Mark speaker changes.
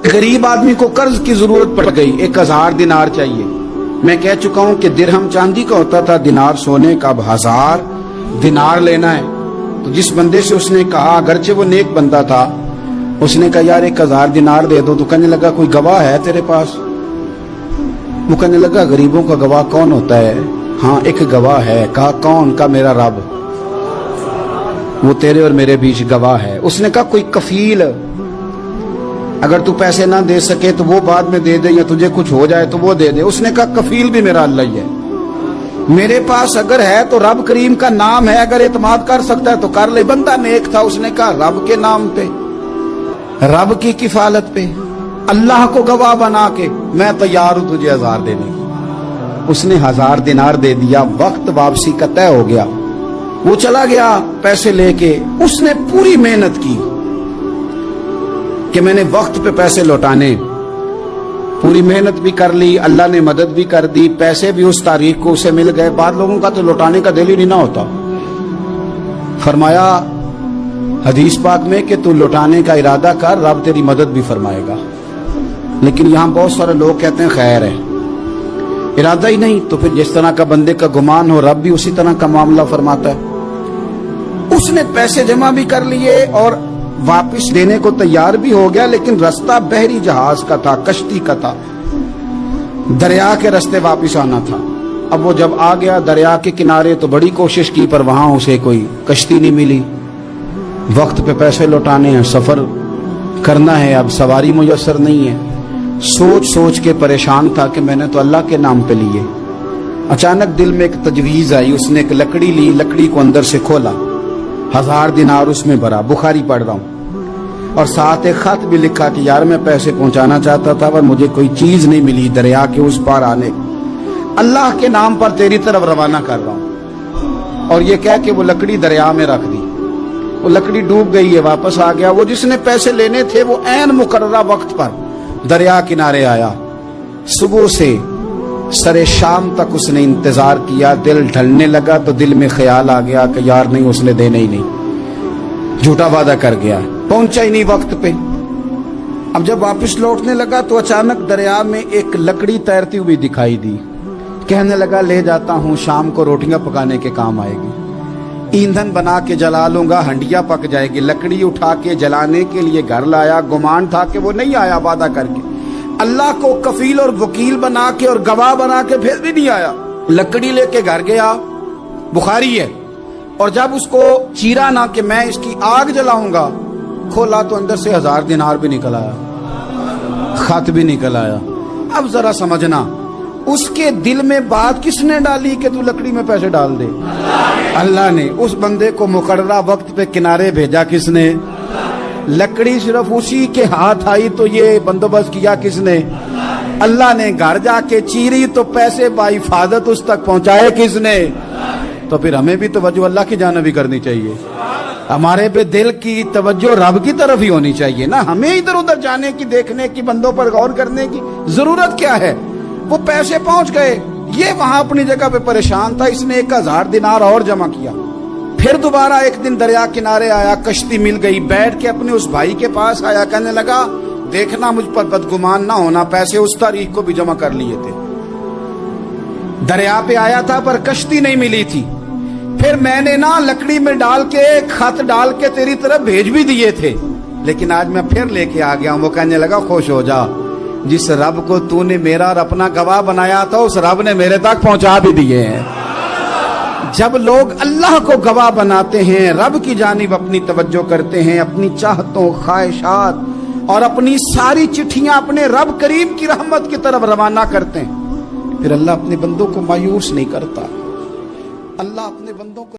Speaker 1: गरीब आदमी को कर्ज की जरूरत पड़ गई, 1000 दिनार चाहिए। मैं कह चुका हूं कि दिरहम चांदी का होता था, दिनार सोने का। अब 1000 दिनार लेना है। तो जिस बंदे से उसने कहा, अगरचे वो नेक बंदा था, उसने कहा यार 1000 दिनार दे दो। तो कहने लगा कोई गवाह है तेरे पास? वो कहने लगा गरीबों का गवाह कौन होता है? हाँ एक गवाह है। कहा कौन? का मेरा रब, वो तेरे और मेरे बीच गवाह है। उसने कहा कोई कफील, अगर तू पैसे ना दे सके तो वो बाद में दे दे, या तुझे कुछ हो जाए तो वो दे दे। उसने कहा कफील भी मेरा अल्लाह ही है। मेरे पास अगर है तो रब करीम का नाम है, अगर एतमाद कर सकता है तो कर ले। बंदा नेक था, उसने कहा रब के नाम पे, रब की किफालत पे, अल्लाह को गवाह बना के मैं तैयार हूं तुझे 1000 देने। उसने 1000 दिनार दे दिया। वक्त वापसी का तय हो गया। वो चला गया पैसे लेके। उसने पूरी मेहनत की कि मैंने वक्त पे पैसे लौटाने, पूरी मेहनत भी कर ली, अल्लाह ने मदद भी कर दी, पैसे भी उस तारीख को उसे मिल गए। बाद लोगों का तो लौटाने का दिल ही नहीं ना होता। फरमाया हदीस पाक में कि तू लौटाने का इरादा कर, रब तेरी मदद भी फरमाएगा। लेकिन यहां बहुत सारे लोग कहते हैं खैर है, इरादा ही नहीं। तो फिर जिस तरह का बंदे का गुमान हो, रब भी उसी तरह का मामला फरमाता है। उसने पैसे जमा भी कर लिए और वापस देने को तैयार भी हो गया, लेकिन रास्ता बहरी जहाज का था, कश्ती का था, दरिया के रास्ते वापस आना था। अब वो जब आ गया दरिया के किनारे तो बड़ी कोशिश की, पर वहां उसे कोई कश्ती नहीं मिली। वक्त पे पैसे लौटाने हैं, सफर करना है, अब सवारी मुयस्सर नहीं है। सोच सोच के परेशान था कि मैंने तो अल्लाह के नाम पे लिए। अचानक दिल में एक तजवीज आई। उसने एक लकड़ी ली, लकड़ी को अंदर से खोला, 1000 दिनार उसमें भरा। बुखारी पढ़ रहा हूं, और साथ एक खत भी लिखा कि यार मैं पैसे पहुंचाना चाहता था पर मुझे कोई चीज नहीं मिली दरिया के उस पार आने, अल्लाह के नाम पर तेरी तरफ रवाना कर रहा हूं। और ये कह के वो लकड़ी दरिया में रख दी। वो लकड़ी डूब गई है, वापस आ गया। वो जिसने पैसे लेने थे वो ऐन मुकर्ररा वक्त पर दरिया किनारे आया। सुबह से सरे शाम तक उसने इंतजार किया। दिल ढलने लगा तो दिल में ख्याल आ गया कि यार नहीं, उसने देने ही नहीं, झूठा वादा कर गया, पहुंचा ही नहीं वक्त पे। अब जब वापस लौटने लगा तो अचानक दरिया में एक लकड़ी तैरती हुई दिखाई दी। कहने लगा ले जाता हूं, शाम को रोटियां पकाने के काम आएगी, ईंधन बना के जला लूंगा, हंडिया पक जाएगी। लकड़ी उठा के जलाने के लिए घर लाया। गुमान था कि वो नहीं आया वादा करके। अल्लाह को कफील और वकील बना के और गवाह बना के फिर भी नहीं आया। लकड़ी लेके घर गया, बुखारी है। और जब उसको चीरा ना कि मैं इसकी आग जलाऊंगा, खोला तो अंदर से 1000 दिनार भी निकल आया, खत भी निकल आया। अब जरा समझना, उसके दिल में बात किसने डाली कि तू लकड़ी में पैसे डाल दे? अल्लाह ने। उस बंदे को मुकर्ररा वक्त पे किनारे भेजा किसने? लकड़ी सिर्फ उसी के हाथ आई तो ये बंदोबस्त किया किसने? अल्लाह ने। घर जाके चीरी तो पैसे बाहिफाजत उस तक पहुंचाए किसने? तो फिर हमें भी तवज्जो अल्लाह की जानिब भी करनी चाहिए। हमारे पे दिल की तवज्जो रब की तरफ ही होनी चाहिए ना। हमें इधर उधर जाने की, देखने की, बंदों पर गौर करने की जरूरत क्या है? वो पैसे पहुंच गए, ये वहां अपनी जगह पे परेशान था। इसने 1000 दिनार और जमा किया। फिर दोबारा एक दिन दरिया किनारे आया, कश्ती मिल गई, बैठ के अपने उस भाई के पास आया। कहने लगा देखना मुझ पर बदगुमान ना होना, पैसे उस तारीख को भी जमा कर लिए थे। दरिया पे आया था पर कश्ती नहीं मिली थी। फिर मैंने ना लकड़ी में डाल के, खत डाल के तेरी तरफ भेज भी दिए थे, लेकिन आज मैं फिर लेके आ गया हूं। वो कहने लगा खुश हो जा, जिस रब को तूने मेरा और अपना गवाह बनाया था उस रब ने मेरे तक पहुंचा भी दिए हैं। जब लोग अल्लाह को गवाह बनाते हैं, रब की जानिब अपनी तवज्जो करते हैं, अपनी चाहतों, ख्वाहिशात और अपनी सारी चिट्ठियां अपने रब करीम की रहमत की तरफ रवाना करते हैं, फिर अल्लाह अपने बंदों को मायूस नहीं करता। अल्लाह अपने बंदों को